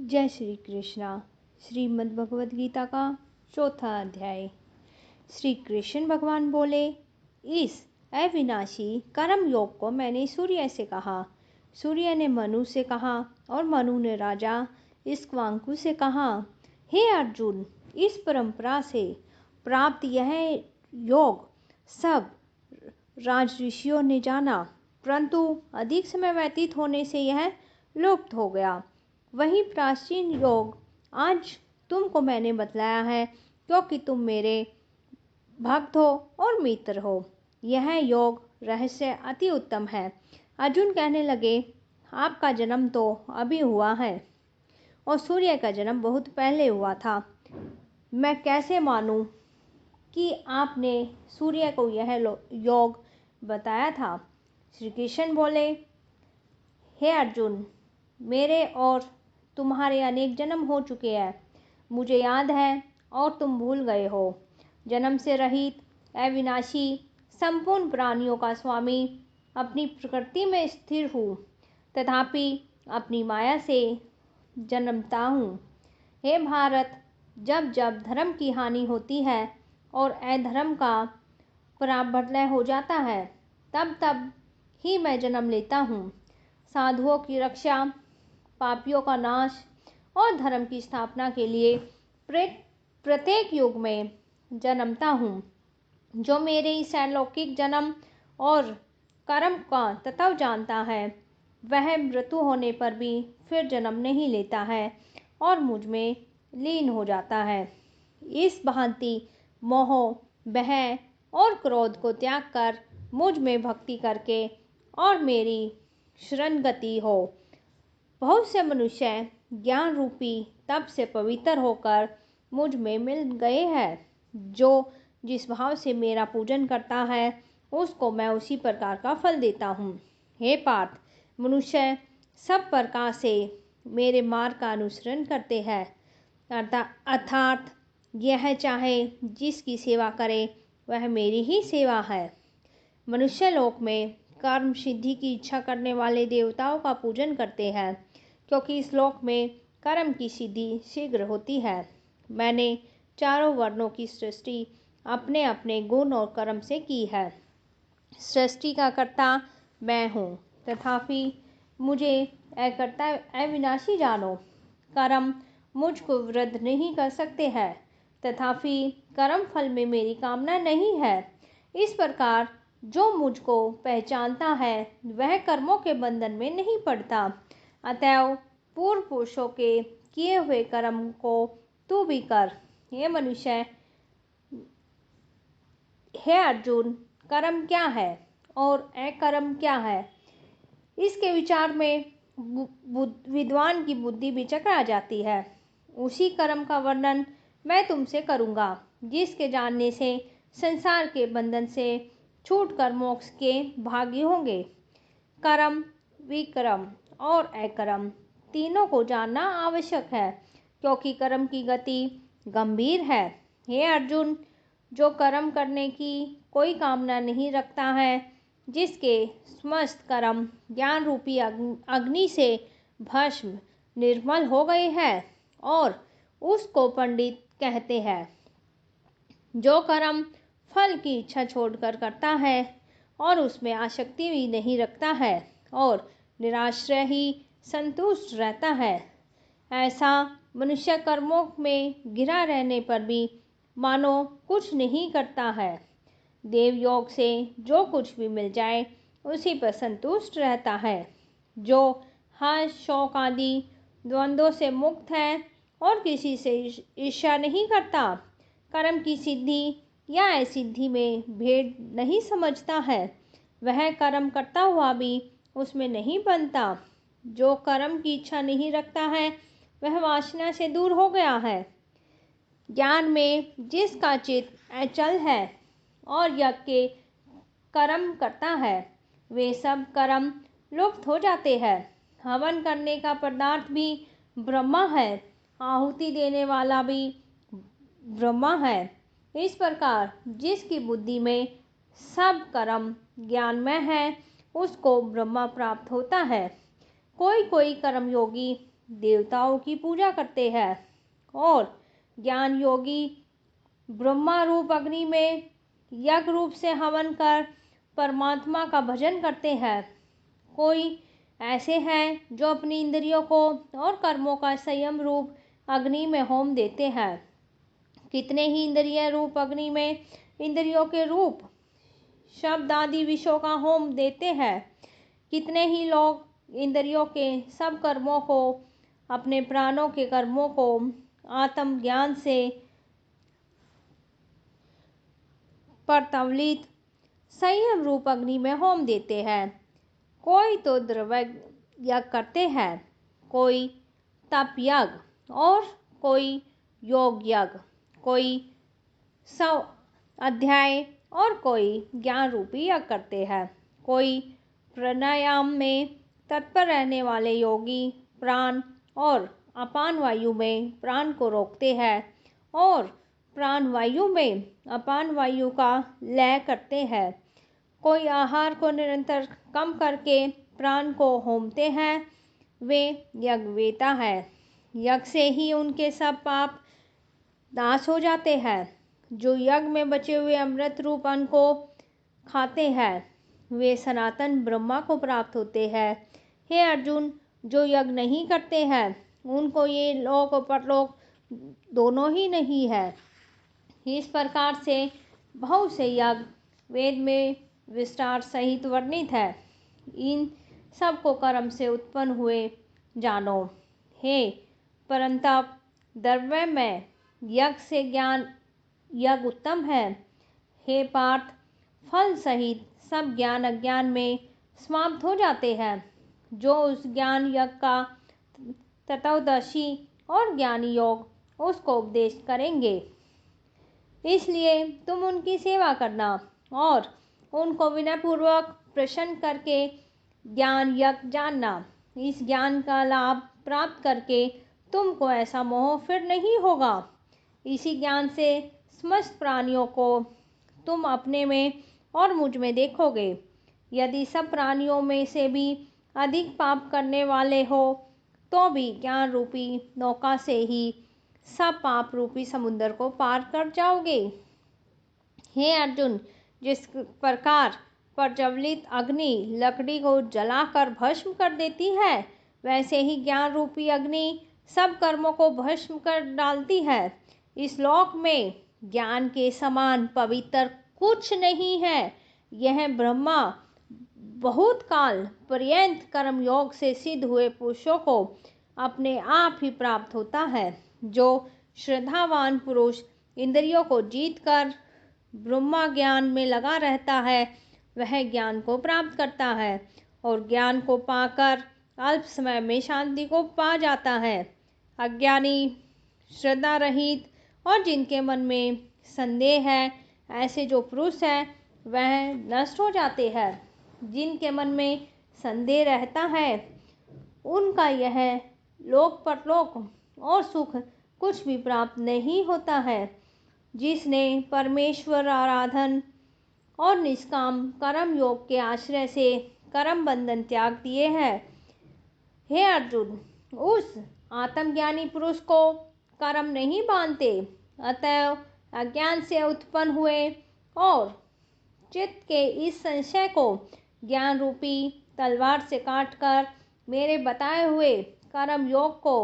जय श्री कृष्णा। श्रीमद् भगवद गीता का चौथा अध्याय। श्री कृष्ण भगवान बोले, इस अविनाशी कर्म योग को मैंने सूर्य से कहा, सूर्य ने मनु से कहा और मनु ने राजा इक्ष्वाकु से कहा। हे अर्जुन, इस परंपरा से प्राप्त यह योग सब राजऋषियों ने जाना, परंतु अधिक समय व्यतीत होने से यह लुप्त हो गया। वही प्राचीन योग आज तुमको मैंने बतलाया है, क्योंकि तुम मेरे भक्त हो और मित्र हो। यह योग रहस्य अति उत्तम है। अर्जुन कहने लगे, आपका जन्म तो अभी हुआ है और सूर्य का जन्म बहुत पहले हुआ था। मैं कैसे मानूं कि आपने सूर्य को यह योग बताया था। श्री कृष्ण बोले, हे अर्जुन, मेरे और तुम्हारे अनेक जन्म हो चुके हैं। मुझे याद है और तुम भूल गए हो। जन्म से रहित, अविनाशी, संपूर्ण प्राणियों का स्वामी, अपनी प्रकृति में स्थिर हूँ, तथापि अपनी माया से जन्मता हूँ। हे भारत, जब जब धर्म की हानि होती है और अधर्म का पराभव हो जाता है, तब तब ही मैं जन्म लेता हूँ। साधुओं की रक्षा, पापियों का नाश और धर्म की स्थापना के लिए प्रत्येक युग में जन्मता हूँ। जो मेरे इस अलौकिक जन्म और कर्म का तत्व जानता है, वह मृत्यु होने पर भी फिर जन्म नहीं लेता है और मुझ में लीन हो जाता है। इस भांति मोह, भय और क्रोध को त्याग कर मुझ में भक्ति करके और मेरी शरणगति हो। बहुत से मनुष्य ज्ञान रूपी तप से पवित्र होकर मुझ में मिल गए हैं। जो जिस भाव से मेरा पूजन करता है, उसको मैं उसी प्रकार का फल देता हूँ। हे पार्थ, मनुष्य सब प्रकार से मेरे मार्ग का अनुसरण करते हैं, अर्थात यह चाहे जिसकी सेवा करे वह मेरी ही सेवा है। मनुष्य लोक में कर्म सिद्धि की इच्छा करने वाले देवताओं का पूजन करते हैं, क्योंकि इस लोक में कर्म की सिद्धि शीघ्र होती है। मैंने चारों वर्णों की सृष्टि अपने अपने गुण और कर्म से की है। सृष्टि का कर्ता मैं हूँ, तथापि मुझे अकर्ता अविनाशी जानो। कर्म मुझको वृद्ध नहीं कर सकते हैं, तथापि कर्म फल में मेरी कामना नहीं है। इस प्रकार जो मुझको पहचानता है, वह कर्मों के बंधन में नहीं पड़ता। अतएव पूर्व पुरुषों के किए हुए कर्म को तू भी कर। हे मनुष्य, हे अर्जुन, कर्म क्या है और अकर्म क्या है, इसके विचार में विद्वान की बुद्धि भी चकरा जाती है। उसी कर्म का वर्णन मैं तुमसे करूँगा, जिसके जानने से संसार के बंधन से छूटकर मोक्ष के भागी होंगे। कर्म, विकर्म और अकर्म तीनों को जानना आवश्यक है, क्योंकि कर्म की गति गंभीर है। हे अर्जुन, जो कर्म करने की कोई कामना नहीं रखता है, जिसके समस्त कर्म ज्ञान रूपी अग्नि से भस्म निर्मल हो गए हैं, और उसको पंडित कहते हैं। जो कर्म फल की इच्छा छोड़कर करता है और उसमें आसक्ति भी नहीं रखता है और निराश्रय ही संतुष्ट रहता है, ऐसा मनुष्य कर्मों में घिरा रहने पर भी मानो कुछ नहीं करता है। देव योग से जो कुछ भी मिल जाए उसी पर संतुष्ट रहता है। जो हर्ष, शौक आदि द्वंद्वों से मुक्त है और किसी से ईर्ष्या नहीं करता, कर्म की सिद्धि या असिद्धि में भेद नहीं समझता है, वह कर्म करता हुआ भी उसमें नहीं बनता। जो कर्म की इच्छा नहीं रखता है, वह वासना से दूर हो गया है। ज्ञान में जिसका चित्त अचल है और यज्ञ के कर्म करता है, वे सब कर्म लुप्त हो जाते हैं। हवन करने का पदार्थ भी ब्रह्मा है, आहुति देने वाला भी ब्रह्मा है। इस प्रकार जिसकी बुद्धि में सब कर्म ज्ञानमय है, उसको ब्रह्मा प्राप्त होता है। कोई कोई कर्मयोगी देवताओं की पूजा करते हैं और ज्ञान योगी ब्रह्मा रूप अग्नि में यज्ञ रूप से हवन कर परमात्मा का भजन करते हैं। कोई ऐसे हैं जो अपनी इंद्रियों को और कर्मों का संयम रूप अग्नि में होम देते हैं। कितने ही इंद्रिय रूप अग्नि में इंद्रियों के रूप शब्द आदि विषयों का होम देते हैं। कितने ही लोग इंद्रियों के सब कर्मों को, अपने प्राणों के कर्मों को आत्म ज्ञान से प्रज्वलित संयम रूप अग्नि में होम देते हैं। कोई तो द्रव्य यज्ञ करते हैं, कोई तप यज्ञ और कोई योग यज्ञ, कोई अध्याय और कोई ज्ञान रूपी यज्ञ करते हैं। कोई प्राणायाम में तत्पर रहने वाले योगी प्राण और अपान वायु में प्राण को रोकते हैं और प्राण वायु में अपान वायु का लय करते हैं। कोई आहार को निरंतर कम करके प्राण को होमते हैं, वे यज्ञवेता है। यज्ञ से ही उनके सब पाप नाश हो जाते हैं। जो यज्ञ में बचे हुए अमृत रूप अन्न को खाते हैं, वे सनातन ब्रह्मा को प्राप्त होते हैं। हे अर्जुन, जो यज्ञ नहीं करते हैं, उनको ये लोक और परलोक दोनों ही नहीं है। इस प्रकार से बहुत से यज्ञ वेद में विस्तार सहित वर्णित है। इन सब को कर्म से उत्पन्न हुए जानो। हे परंतप, द्रव्य में यज्ञ से ज्ञान यज्ञ उत्तम है। हे पार्थ, फल सहित सब ज्ञान अज्ञान में समाप्त हो जाते हैं। जो उस ज्ञान यज्ञ का तत्वदर्शी और ज्ञानी योग उसको उपदेश करेंगे, इसलिए तुम उनकी सेवा करना और उनको विनयपूर्वक प्रसन्न करके ज्ञान यज्ञ जानना। इस ज्ञान का लाभ प्राप्त करके तुमको ऐसा मोह फिर नहीं होगा। इसी ज्ञान से समस्त प्राणियों को तुम अपने में और मुझ में देखोगे। यदि सब प्राणियों में से भी अधिक पाप करने वाले हो, तो भी ज्ञान रूपी नौका से ही सब पाप रूपी समुद्र को पार कर जाओगे। हे अर्जुन, जिस प्रकार प्रज्वलित अग्नि लकड़ी को जलाकर भस्म कर देती है, वैसे ही ज्ञान रूपी अग्नि सब कर्मों को भस्म कर डालती है। इस लोक में ज्ञान के समान पवित्र कुछ नहीं है। यह ब्रह्मा बहुत काल पर्यंत कर्म योग से सिद्ध हुए पुरुषों को अपने आप ही प्राप्त होता है। जो श्रद्धावान पुरुष इंद्रियों को जीतकर ब्रह्मा ज्ञान में लगा रहता है, वह ज्ञान को प्राप्त करता है और ज्ञान को पाकर अल्प समय में शांति को पा जाता है। अज्ञानी, श्रद्धा रहित और जिनके मन में संदेह है, ऐसे जो पुरुष है वह नष्ट हो जाते हैं। जिनके मन में संदेह रहता है, उनका यह लोक परलोक और सुख कुछ भी प्राप्त नहीं होता है। जिसने परमेश्वर आराधन और निष्काम कर्म योग के आश्रय से कर्म बंधन त्याग दिए हैं, हे अर्जुन, उस आत्मज्ञानी पुरुष को कर्म नहीं बांधते। अतएव अज्ञान से उत्पन्न हुए और चित्त के इस संशय को ज्ञान रूपी तलवार से काटकर मेरे बताए हुए कर्म योग को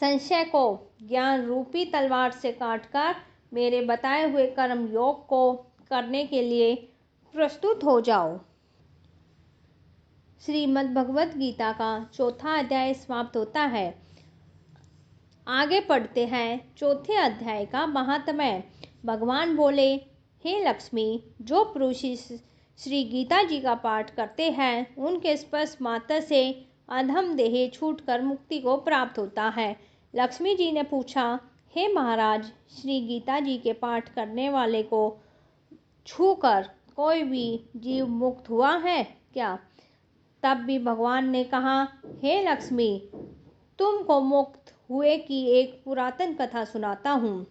संशय को ज्ञान रूपी तलवार से काटकर मेरे बताए हुए कर्म योग को करने के लिए प्रस्तुत हो जाओ। श्रीमद् भगवद गीता का चौथा अध्याय समाप्त होता है। आगे पढ़ते हैं चौथे अध्याय का महात्म्य। भगवान बोले, हे लक्ष्मी, जो पुरुष श्री गीता जी का पाठ करते हैं, उनके स्पर्श मात्र से अधम देह छूटकर मुक्ति को प्राप्त होता है। लक्ष्मी जी ने पूछा, हे महाराज, श्री गीता जी के पाठ करने वाले को छूकर कोई भी जीव मुक्त हुआ है क्या? तब भी भगवान ने कहा, हे लक्ष्मी, तुमको मुक्त हुए की एक पुरातन कथा सुनाता हूँ।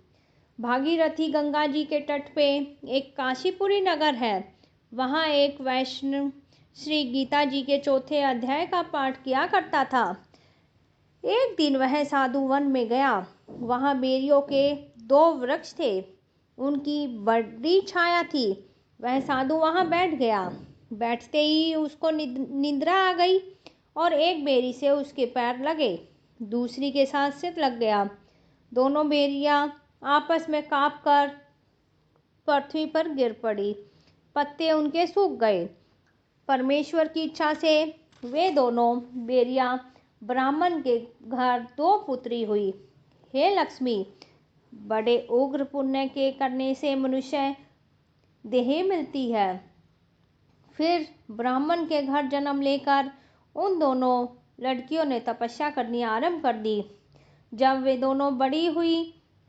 भागीरथी गंगा जी के तट पे एक काशीपुरी नगर है। वहाँ एक वैष्णव श्री गीता जी के चौथे अध्याय का पाठ किया करता था। एक दिन वह साधु वन में गया। वहाँ बेरियों के 2 वृक्ष थे, उनकी बड़ी छाया थी। वह साधु वहाँ बैठ गया। बैठते ही उसको निद्रा आ गई और एक बेरी से उसके पैर लगे, दूसरी के साथ सिर लग गया। दोनों बेरियां आपस में कांपकर पृथ्वी पर गिर पड़ी, पत्ते उनके सूख गए। परमेश्वर की इच्छा से वे दोनों बेरियां ब्राह्मण के घर 2 पुत्री हुई। हे लक्ष्मी, बड़े उग्र पुण्य के करने से मनुष्य देह मिलती है। फिर ब्राह्मण के घर जन्म लेकर उन दोनों लड़कियों ने तपस्या करनी आरंभ कर दी। जब वे दोनों बड़ी हुई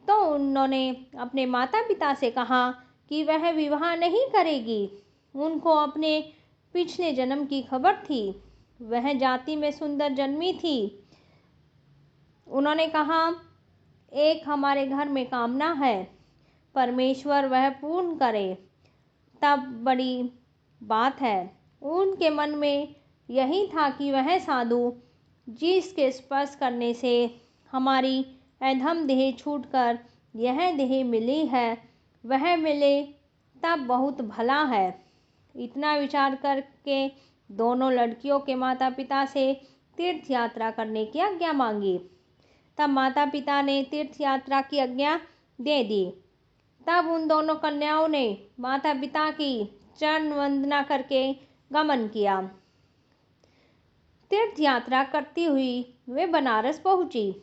तो उन्होंने अपने माता पिता से कहा कि वह विवाह नहीं करेगी। उनको अपने पिछले जन्म की खबर थी। वह जाति में सुंदर जन्मी थी। उन्होंने कहा, एक हमारे घर में कामना है, परमेश्वर वह पूर्ण करे तब बड़ी बात है। उनके मन में यही था कि वह साधु जिसके स्पर्श करने से हमारी अधम देह छूटकर यह देह मिली है, वह मिले तब बहुत भला है। इतना विचार करके दोनों लड़कियों के माता पिता से तीर्थ यात्रा करने की आज्ञा मांगी। तब माता पिता ने तीर्थ यात्रा की आज्ञा दे दी। तब उन दोनों कन्याओं ने माता पिता की चरण वंदना करके गमन किया। तीर्थ यात्रा करती हुई वे बनारस पहुंची।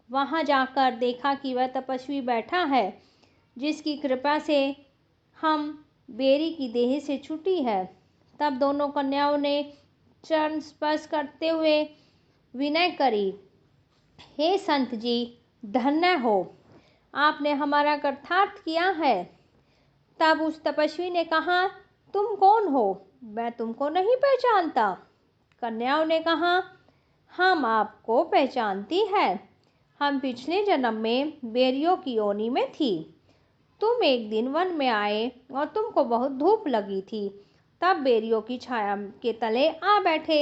वहां जाकर देखा कि वह तपस्वी बैठा है, जिसकी कृपा से हम बेरी की देह से छूटी है। तब दोनों कन्याओं ने चरण स्पर्श करते हुए विनय करी, हे संत जी, धन्य हो, आपने हमारा कृतार्थ किया है। तब उस तपस्वी ने कहा, तुम कौन हो? मैं तुमको नहीं पहचानता। कन्याओं ने कहा, हम आपको पहचानती है। हम पिछले जन्म में बेरियों की योनि में थी। तुम एक दिन वन में आए और तुमको बहुत धूप लगी थी, तब बेरियों की छाया के तले आ बैठे।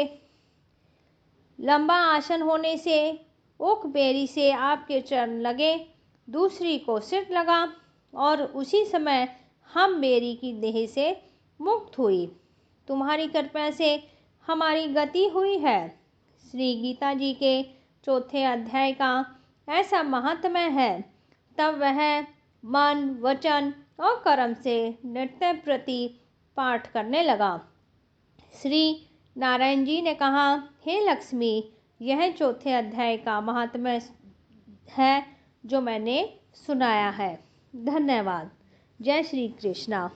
लंबा आसन होने से एक बेरी से आपके चरण लगे, दूसरी को सिर लगा और उसी समय हम बेरी की देह से मुक्त हुई। तुम्हारी कृपा से हमारी गति हुई है। श्री गीता जी के 4 अध्याय का ऐसा महात्म्य है। तब वह मन, वचन और कर्म से नित्य प्रति पाठ करने लगा। श्री नारायण जी ने कहा, हे लक्ष्मी, यह 4 अध्याय का महात्म्य है जो मैंने सुनाया है। धन्यवाद। जय श्री कृष्णा।